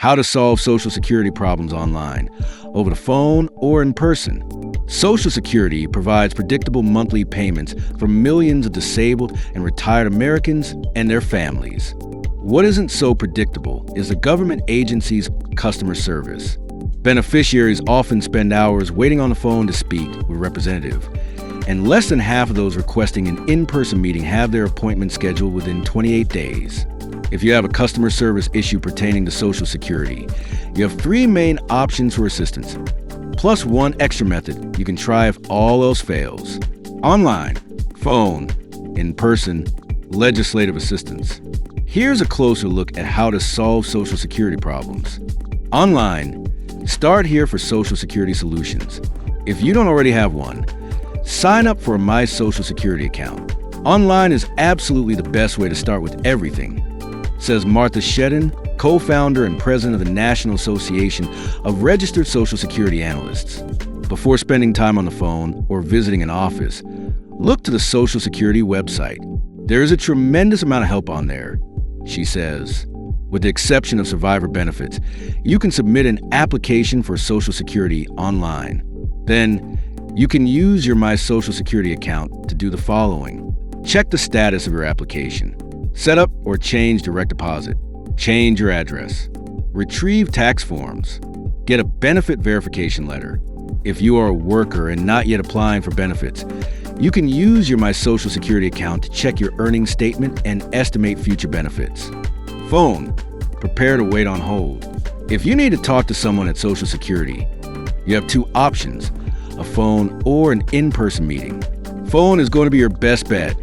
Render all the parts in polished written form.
How to solve Social Security problems online, over the phone or in person. Social Security provides predictable monthly payments for millions of disabled and retired Americans and their families. What isn't so predictable is the government agency's customer service. Beneficiaries often spend hours waiting on the phone to speak with a representative, and less than half of those requesting an in-person meeting have their appointment scheduled within 28 days. If you have a customer service issue pertaining to Social Security, you have 3 main options for assistance, plus 1 extra method you can try if all else fails: online, phone, in person, legislative assistance. Here's a closer look at how to solve Social Security problems. Online, start here for Social Security solutions. If you don't already have one, sign up for a My Social Security account. Online is absolutely the best way to start with everything, says Martha Shedden, co-founder and president of the National Association of Registered Social Security Analysts. Before spending time on the phone or visiting an office, look to the Social Security website. There is a tremendous amount of help on there, she says. With the exception of survivor benefits, you can submit an application for Social Security online. Then, you can use your My Social Security account to do the following. Check the status of your application. Set up or change direct deposit. Change your address. Retrieve tax forms. Get a benefit verification letter. If you are a worker and not yet applying for benefits, you can use your My Social Security account to check your earnings statement and estimate future benefits. Phone. Prepare to wait on hold. If you need to talk to someone at Social Security, you have 2 options: a phone or an in-person meeting. Phone is going to be your best bet,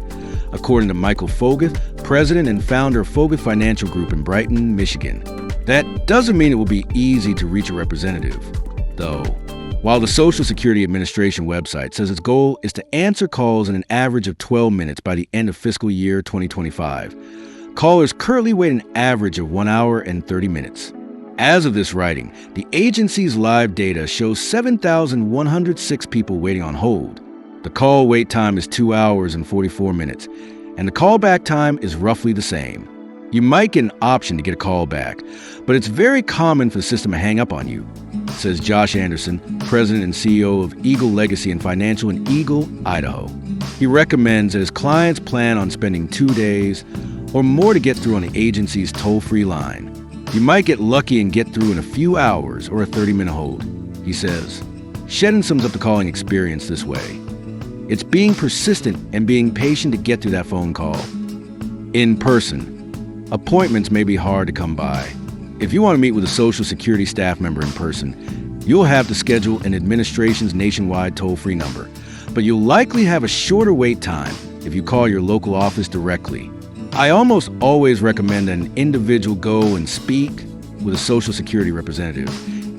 according to Michael Foguth, president and founder of Foguth Financial Group in Brighton, Michigan. That doesn't mean it will be easy to reach a representative, though. While the Social Security Administration website says its goal is to answer calls in an average of 12 minutes by the end of fiscal year 2025, callers currently wait an average of 1 hour and 30 minutes. As of this writing, the agency's live data shows 7,106 people waiting on hold. The call wait time is 2 hours and 44 minutes, and the callback time is roughly the same. You might get an option to get a call back, but it's very common for the system to hang up on you, says Josh Anderson, president and CEO of Eagle Legacy and Financial in Eagle, Idaho. He recommends that his clients plan on spending 2 days or more to get through on the agency's toll-free line. You might get lucky and get through in a few hours or a 30-minute hold, he says. Shedden sums up the calling experience this way. It's being persistent and being patient to get through that phone call. In person. Appointments may be hard to come by. If you want to meet with a Social Security staff member in person, you'll have to schedule an administration's nationwide toll-free number, but you'll likely have a shorter wait time if you call your local office directly. I almost always recommend that an individual go and speak with a Social Security representative,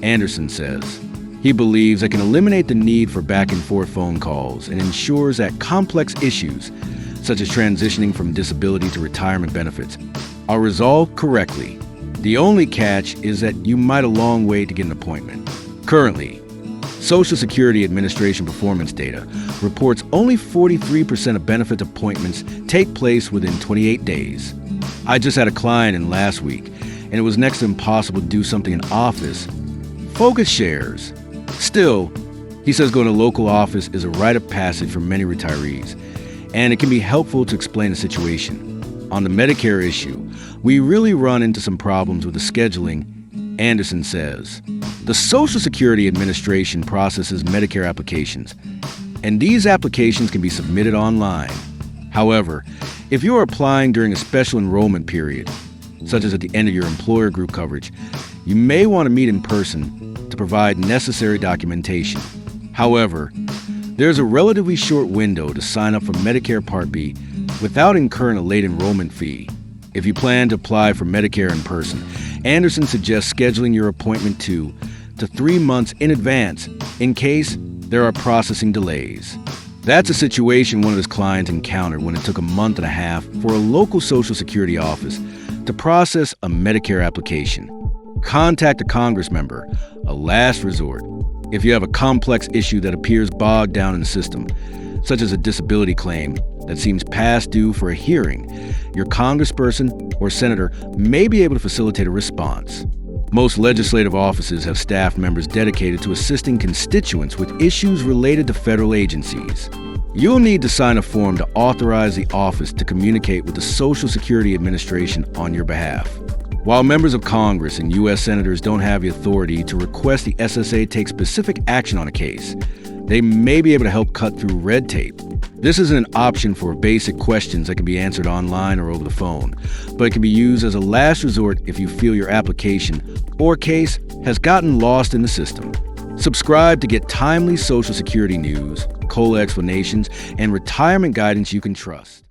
Anderson says. He believes it can eliminate the need for back-and-forth phone calls and ensures that complex issues, such as transitioning from disability to retirement benefits, are resolved correctly. The only catch is that you might a long wait to get an appointment. Currently, Social Security Administration performance data reports only 43% of benefit appointments take place within 28 days. I just had a client in last week, and it was next to impossible to do something in office. Focus shares. Still, he says going to local office is a rite of passage for many retirees, and it can be helpful to explain the situation. On the Medicare issue, we really run into some problems with the scheduling, Anderson says. The Social Security Administration processes Medicare applications, and these applications can be submitted online. However, if you are applying during a special enrollment period, such as at the end of your employer group coverage, you may want to meet in person to provide necessary documentation. However, there's a relatively short window to sign up for Medicare Part B without incurring a late enrollment fee. If you plan to apply for Medicare in person, Anderson suggests scheduling your appointment 2 to 3 months in advance in case there are processing delays. That's a situation one of his clients encountered when it took a month and a half for a local Social Security office to process a Medicare application. Contact a Congress member, a last resort, if you have a complex issue that appears bogged down in the system, such as a disability claim that seems past due for a hearing. Your congressperson or senator may be able to facilitate a response. Most legislative offices have staff members dedicated to assisting constituents with issues related to federal agencies. You'll need to sign a form to authorize the office to communicate with the Social Security Administration on your behalf. While members of Congress and U.S. senators don't have the authority to request the SSA take specific action on a case, they may be able to help cut through red tape. This is an option for basic questions that can be answered online or over the phone, but it can be used as a last resort if you feel your application or case has gotten lost in the system. Subscribe to get timely Social Security news, COLA explanations, and retirement guidance you can trust.